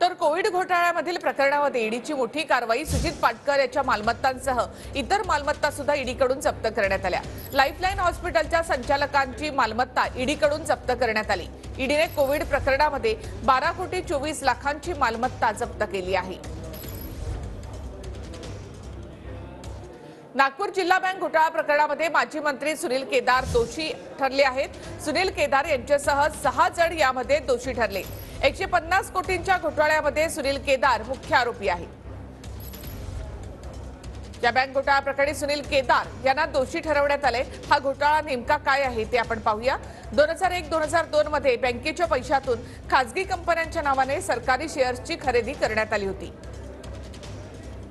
तर कोविड घोटाळ्यामधील प्रकरणामध्ये ईडीची मोठी कारवाई सुजित पाटकर याच्या मालमत्तांसह इतर मालमत्ता सुद्धा ईडीकडून जप्त करण्यात आल्या। लाईफलाईन हॉस्पिटलच्या संचालकांची मालमत्ता ईडीकडून जप्त करण्यात आली। ईडीने कोविड प्रकरणामध्ये 12,24,00,000ची मालमत्ता जप्त केली आहे। नागपूर जिल्हा बँक घोटाळा प्रकरणामध्ये माजी मंत्री सुनील केदार दोषी ठरले आहेत। सुनील केदार यांच्यासह 6 जण यामध्ये दोषी ठरले। 150 कोटींच्या घोटाळ्यामध्ये सुनील केदार मुख्य आरोपी आहे। या बँक घोटाळा प्रकरणी सुनील केदार यांना दोषी ठरवण्यात आले। हा घोटाळा नेमका काय आहे ते आपण पाहूया। 2001-2002 मध्ये बँकेच्या पैशातून खासगी कंपन्यांच्या नावाने सरकारी शेअर्सची खरेदी करण्यात आली होती।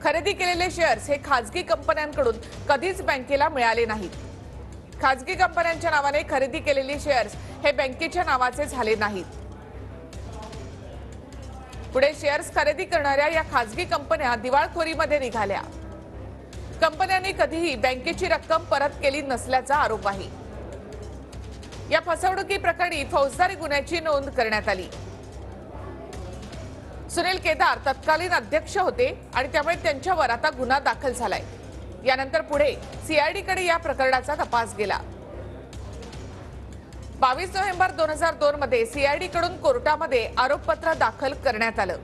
खरेदी केलेले शेअर्स हे खासगी कंपन्यांकडून कधीच बँकेला मिळाले नाहीत। खासगी कंपन्यांच्या नावाने खरेदी केलेले शेअर्स हे बँकेच्या नावाचे झाले नाहीत। पुढे शेअर्स खरेदी करणाऱ्या या खासगी कंपन्या दिवाळखोरीमध्ये निघाल्या। कंपन्यांनी कधीही बँकेची रक्कम परत केली नसल्याचा आरोप आहे। या फसवणुकी प्रकरणी फौजदारी गुन्ह्याची नोंद करण्यात आली। सुनील केदार तत्कालीन अध्यक्ष होते आणि त्यामुळे त्यांच्यावर आता गुन्हा दाखल झालाय। यानंतर पुढे सीआयडीकडे या प्रकरणाचा तपास गेला। 22 नोव्हेंबर 2002 मध्ये सीआयडीकडून कोर्टामध्ये आरोपपत्र दाखल करण्यात आलं।